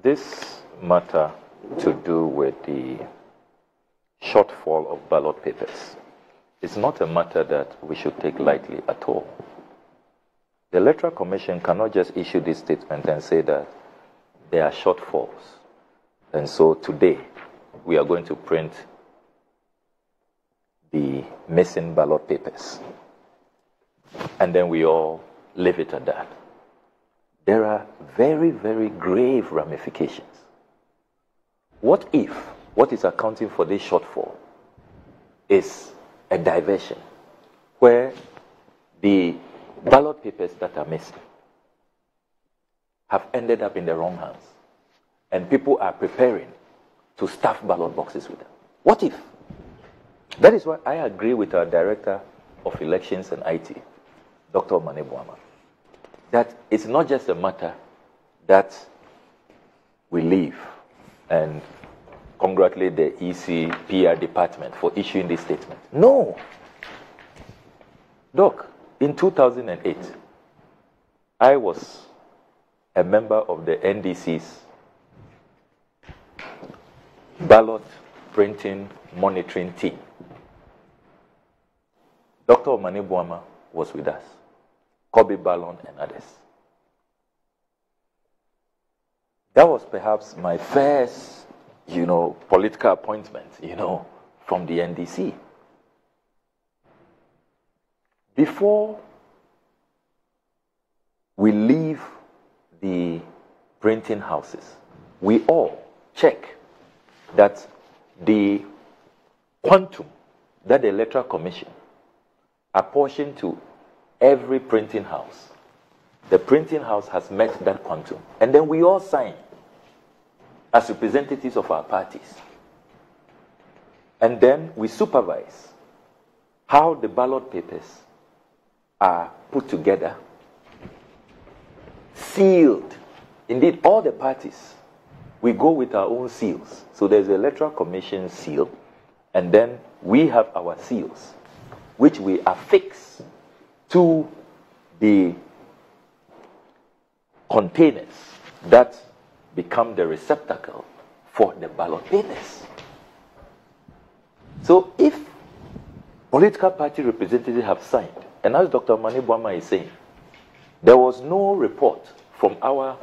this matter to do with the shortfall of ballot papers is not a matter that we should take lightly at all. The Electoral Commission cannot just issue this statement and say that there are shortfalls. And so today, we are going to print the missing ballot papers. And then we all leave it at that. There are very, very grave ramifications. What if what is accounting for this shortfall is a diversion where the ballot papers that are missing have ended up in the wrong hands and people are preparing to stuff ballot boxes with them? What if? That is why I agree with our Director of Elections and IT, Dr. Manebwama, that it's not just a matter that we leave and congratulate the EC PR department for issuing this statement. No. Doc, in 2008, I was a member of the NDC's ballot printing monitoring team. Dr. Manebwama was with us, Kobe Ballon and others. That was perhaps my first, political appointment, from the NDC. Before we leave the printing houses, we all check that the quantum that the Electoral Commission apportioned to every printing house, the printing house has met that quantum. And then we all sign as representatives of our parties. And then we supervise how the ballot papers are put together, sealed. Indeed, all the parties, we go with our own seals. So there's the Electoral Commission seal, and then we have our seals, which we affix to the containers that become the receptacle for the ballot papers. So if political party representatives have signed, and as Dr. Manebwama is saying, there was no report from our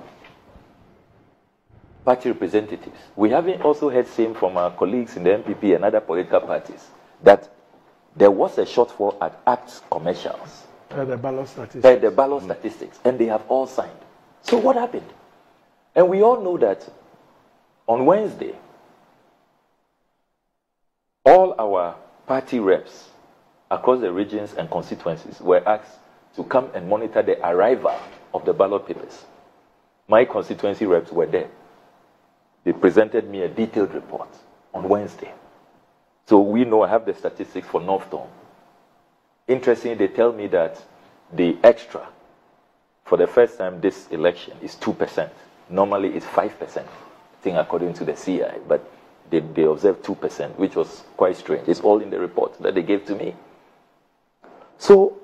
party representatives. We haven't also heard same from our colleagues in the MPP and other political parties that there was a shortfall at Acts commercials. The ballot statistics. The ballot statistics, and they have all signed. So what happened? And we all know that on Wednesday, all our party reps across the regions and constituencies were asked to come and monitor the arrival of the ballot papers. My constituency reps were there. They presented me a detailed report on Wednesday. So we know I have the statistics for North Dome. Interestingly, they tell me that the extra for the first time this election is 2%. Normally it's 5%, I think, according to the CI, but they observed 2%, which was quite strange. It's all in the report that they gave to me. So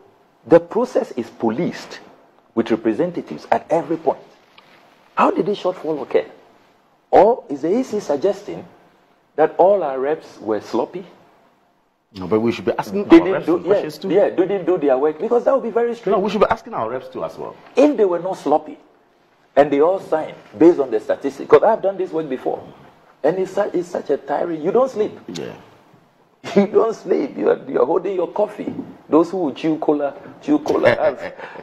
the process is policed with representatives at every point. How did this shortfall occur? Or is the EC suggesting that all our reps were sloppy? No, but we should be asking our reps questions too. Yeah, didn't do their work, because that would be very strange. No, we should be asking our reps too as well. If they were not sloppy, and they all signed based on the statistics, because I've done this work before, and it's such a tiring. You don't sleep. Yeah. You don't sleep. You're holding your coffee. Those who chew cola.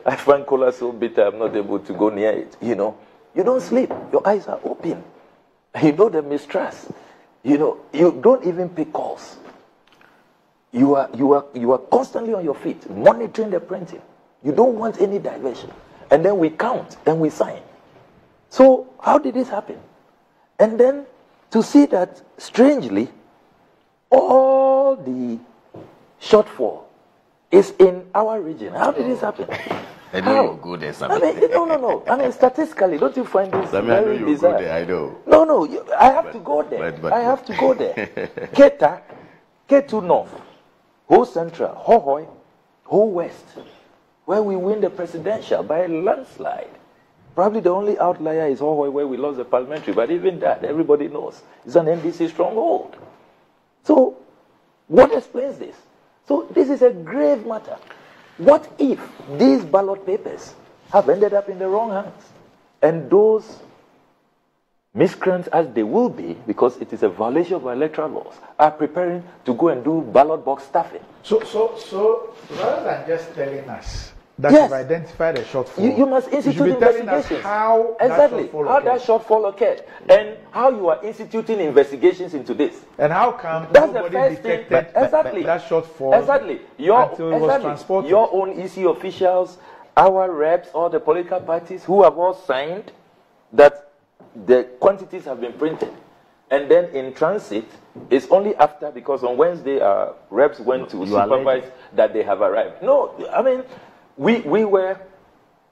I find cola so bitter, I'm not able to go near it. You don't sleep. Your eyes are open. You know the mistrust. You don't even pick calls. You are constantly on your feet, monitoring the printing. You don't want any diversion. And then we count and we sign. So how did this happen? And then to see that, strangely, all the shortfall is in our region. How did this happen? I know you go there, No. I mean, statistically, don't you find this very bizarre? Go there, I know. No, I have to go there. I have to go there. Keta, K2 North, Ho Central, Ho West, where we win the presidential by a landslide. Probably the only outlier is Hawaii, where we lost the parliamentary, but even that, everybody knows, it's an NDC stronghold. So, what explains this? So, this is a grave matter. What if these ballot papers have ended up in the wrong hands? And those miscreants, as they will be, because it is a violation of our electoral laws, are preparing to go and do ballot box stuffing. So rather than just telling us that Yes. you've identified a shortfall, You must you should institute be telling us investigations. how Exactly. that shortfall How occurred. that shortfall occurred. And how you are instituting investigations into this. And how come That's the nobody first thing. detected Exactly. that shortfall Exactly. until it was transported? Your own EC officials, our reps, all the political parties who have all signed that the quantities have been printed. And then in transit, it's only after, because on Wednesday, reps went to supervise that they have arrived. No, I mean, we were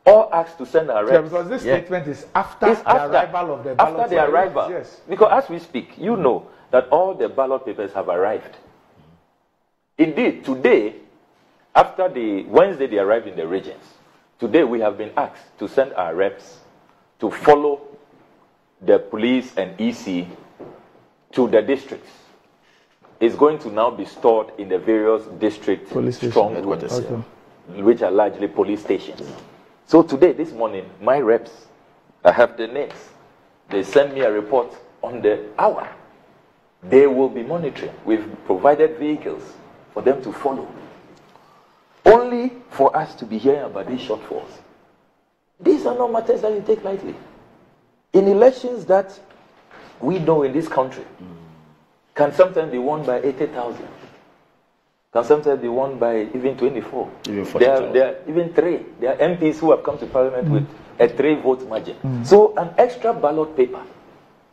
all asked to send our reps. Yeah, because this statement is after the arrival of the ballot. After the arrival. Yes. Because as we speak, you know that all the ballot papers have arrived. Indeed, today, after the Wednesday they arrived in the regions, today we have been asked to send our reps to follow the police and EC to the districts. It's going to now be stored in the various district strongholds, which are largely police stations. So today, this morning, my reps, I have the names. They send me a report on the hour. They will be monitoring. We've provided vehicles for them to follow. Only for us to be hearing about these shortfalls. These are not matters that you take lightly. In elections that we know in this country, can sometimes be won by 80,000. Can sometimes be won by even 24. Even 40,000. There are even 3. There are MPs who have come to parliament with a 3-vote margin. So an extra ballot paper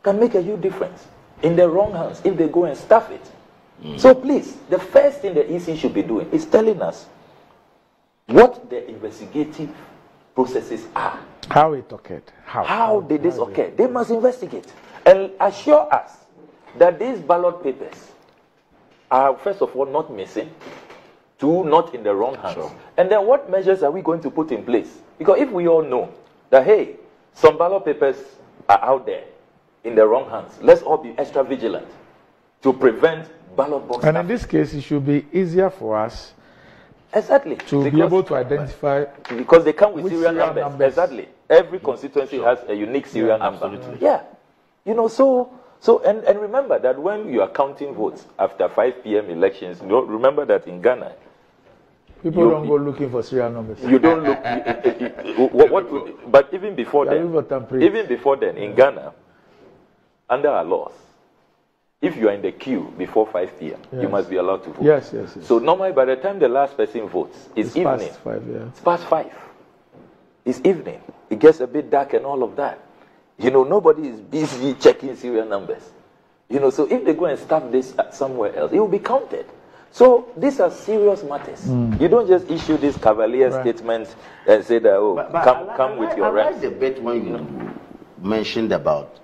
can make a huge difference in the wrong hands if they go and stuff it. So please, the first thing the EC should be doing is telling us what the investigative processes are. How it occurred. How did this occur? They must investigate and assure us that these ballot papers are, first of all, not missing, 2, not in the wrong hands. Sure. And then what measures are we going to put in place? Because if we all know that, hey, some ballot papers are out there in the wrong hands, let's all be extra vigilant to prevent ballot box stuffing. And in this case, it should be easier for us to be able to identify, because they come with serial numbers. Exactly. Every constituency has a unique serial number. Absolutely. Yeah. You know, and remember that when you are counting votes after 5 p.m. elections, remember that in Ghana, people don't go looking for serial numbers. You don't look. But even before then, in Ghana, under our laws, if you are in the queue before 5 p.m., you must be allowed to vote. Yes. So normally, by the time the last person votes, it's evening. Past 5, It's past 5. It's evening. It gets a bit dark and all of that. You know, nobody is busy checking serial numbers. You know, so if they go and stuff this somewhere else, it will be counted. So these are serious matters. You don't just issue this cavalier statement and say that, come with your reps. I like the bit when you mentioned about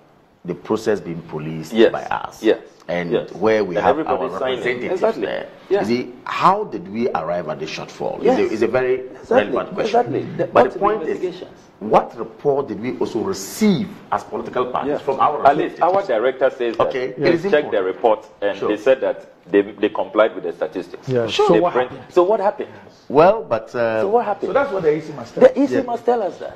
the process being policed by us. Yes. And where we have our representatives there. You see, how did we arrive at the shortfall? It's a very relevant question. But the point is, what report did we also receive as political parties from our At least our director says that they checked the report and they said that they complied with the statistics. So what happened? So what happened? Well, but... so what happened? So that's what the EC must tell us. The EC must tell us that.